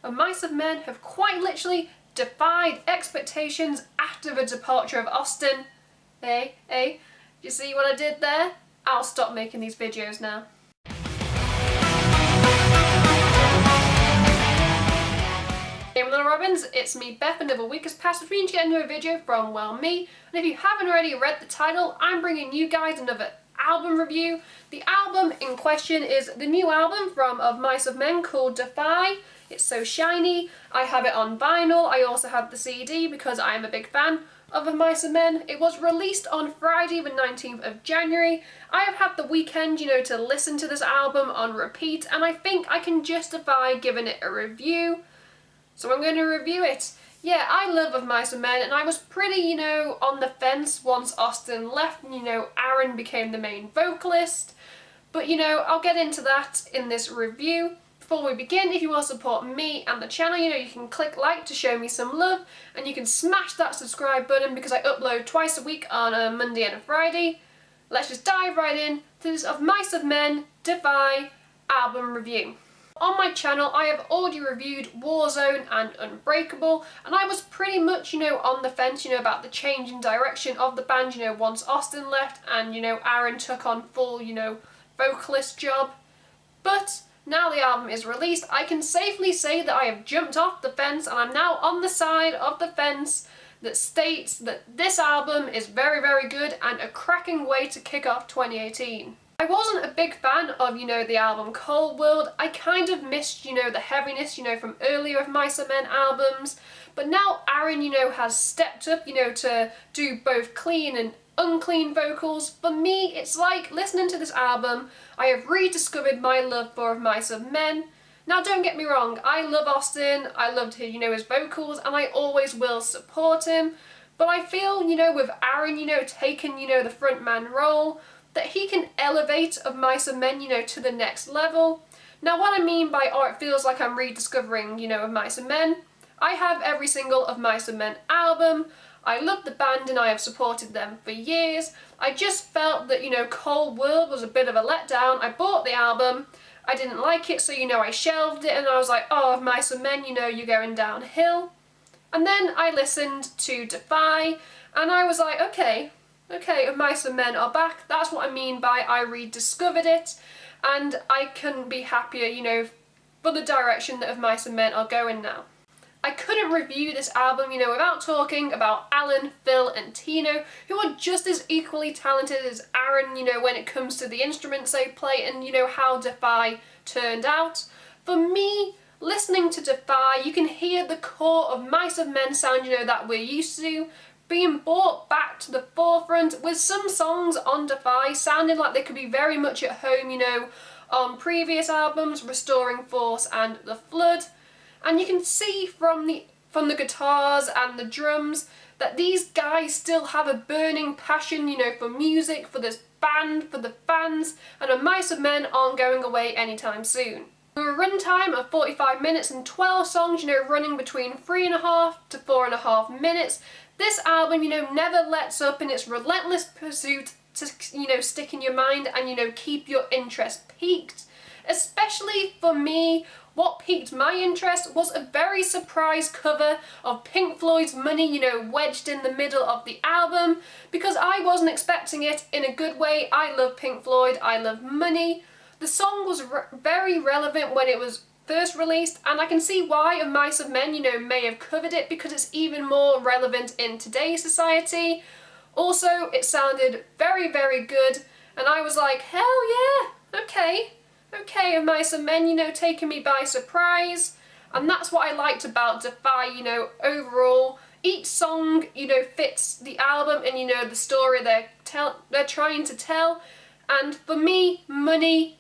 of Mice of Men have quite literally defied expectations after the departure of Austin. You see what I did there? I'll stop making these videos now. Hey little Robins, it's me Beth. Another week has passed between to get into a video from, well, me. And if you haven't already read the title, I'm bringing you guys another album review. The album in question is the new album from Of Mice of Men called Defy. It's so shiny. I have it on vinyl. I also have the CD because I am a big fan of Mice of Men. It was released on Friday the 19th of January. I have had the weekend, to listen to this album on repeat, and I think I can justify giving it a review. So I'm going to review it. Yeah, I love Of Mice of Men, and I was pretty, on the fence once Austin left and, Aaron became the main vocalist. But, I'll get into that in this review. Before we begin, if you want to support me and the channel, you can click like to show me some love, and you can smash that subscribe button because I upload twice a week on a Monday and a Friday. Let's just dive right in to this Of Mice of Men Defy album review. On my channel, I have already reviewed Warzone and Unbreakable, and I was pretty much, on the fence, about the change in direction of the band, once Austin left and, Aaron took on full, vocalist job. But now the album is released, I can safely say that I have jumped off the fence and I'm now on the side of the fence that states that this album is very, very good and a cracking way to kick off 2018. I wasn't a big fan of, the album Cold World. I kind of missed, the heaviness, from earlier of Mice of Men albums. But now Aaron, has stepped up, to do both clean and unclean vocals. For me, it's like listening to this album, I have rediscovered my love for Of Mice of Men. Now don't get me wrong, I love Austin, I loved his, his vocals, and I always will support him. But I feel, with Aaron, taking, the frontman role, that he can elevate Of Mice of Men, to the next level. Now what I mean by, oh, it feels like I'm rediscovering, Of Mice of Men, I have every single Of Mice of Men album. I love the band and I have supported them for years. I just felt that, Cold World was a bit of a letdown. I bought the album, I didn't like it, so, I shelved it, and I was like, oh, Of Mice of Men, you're going downhill. And then I listened to Defy, and I was like, okay, Of Mice of Men are back. That's what I mean by I rediscovered it, and I couldn't be happier, for the direction that Of Mice of Men are going now. I couldn't review this album, without talking about Alan, Phil and Tino, who are just as equally talented as Aaron, when it comes to the instruments they play and, how Defy turned out. For me, listening to Defy, you can hear the core of Mice of Men sound, that we're used to, being brought back to the forefront, with some songs on Defy sounding like they could be very much at home, on previous albums, Restoring Force and The Flood. And you can see from the guitars and the drums that these guys still have a burning passion, for music, for this band, for the fans, and Of Mice of Men aren't going away anytime soon. For a runtime of 45 minutes and 12 songs, running between 3.5 to 4.5 minutes, this album, never lets up in its relentless pursuit to, stick in your mind and, keep your interest peaked. Especially for me, what piqued my interest was a very surprise cover of Pink Floyd's Money, wedged in the middle of the album, because I wasn't expecting it in a good way. I love Pink Floyd, I love Money. The song was very relevant when it was first released, and I can see why Of Mice of Men, may have covered it, because it's even more relevant in today's society. Also, it sounded very, very good, and I was like, hell yeah, okay, Of Mice of Men, taking me by surprise. And that's what I liked about Defy, overall. Each song, fits the album and, the story they're trying to tell. And for me, Money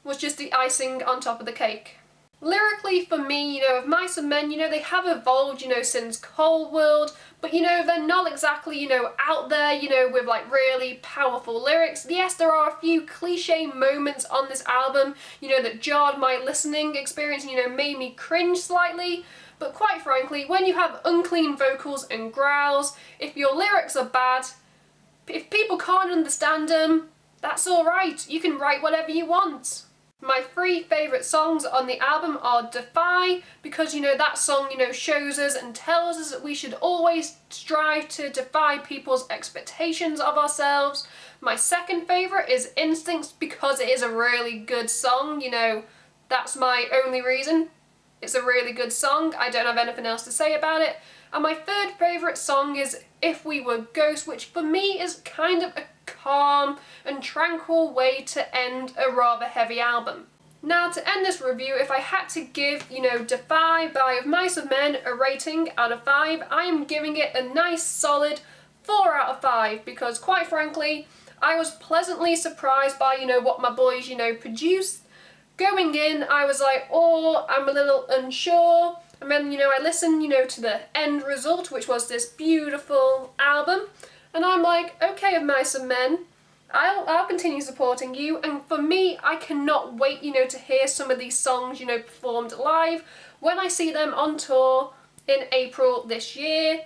was just the icing on top of the cake. Lyrically, for me, Of Mice of Men, they have evolved, since Cold World, but, they're not exactly, out there, with, like, really powerful lyrics. Yes, there are a few cliche moments on this album, that jarred my listening experience, made me cringe slightly, but quite frankly, when you have unclean vocals and growls, if your lyrics are bad, if people can't understand them, that's alright, you can write whatever you want. My 3 favourite songs on the album are Defy, because that song shows us and tells us that we should always strive to defy people's expectations of ourselves. My second favourite is Instincts, because it is a really good song. That's my only reason. It's a really good song. I don't have anything else to say about it. And my third favourite song is If We Were Ghosts, which for me is kind of a calm and tranquil way to end a rather heavy album. Now, to end this review, if I had to give, Defy by Of Mice and Men a rating out of 5, I am giving it a nice solid 4 out of 5, because quite frankly, I was pleasantly surprised by, what my boys, produced. Going in, I was like, oh, I'm a little unsure. And then, I listened, to the end result, which was this beautiful album. And I'm like, okay, Of Mice and Men, I'll continue supporting you. And for me, I cannot wait, to hear some of these songs, performed live when I see them on tour in April this year.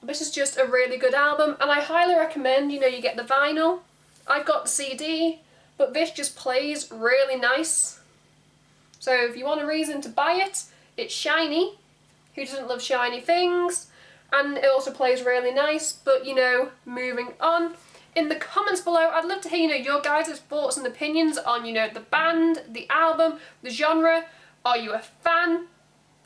This is just a really good album, and I highly recommend, you get the vinyl. I've got the CD, but this just plays really nice. So if you want a reason to buy it, it's shiny. Who doesn't love shiny things? And it also plays really nice. But moving on. In the comments below, I'd love to hear your guys' thoughts and opinions on the band, the album, the genre. Are you a fan?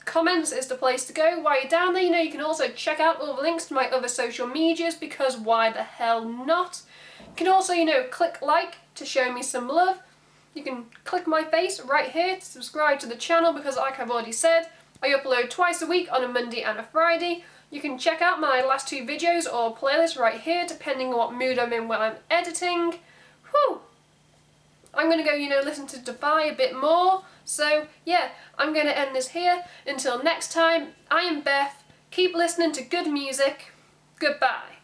Comments is the place to go. While you're down there, you can also check out all the links to my other social medias, because why the hell not? You can also, click like to show me some love. You can click my face right here to subscribe to the channel, because like I've already said, I upload twice a week on a Monday and a Friday. You can check out my last 2 videos or playlists right here, depending on what mood I'm in when I'm editing. Whew! I'm going to go, listen to Defy a bit more. So, yeah, I'm going to end this here. Until next time, I am Beth. Keep listening to good music. Goodbye.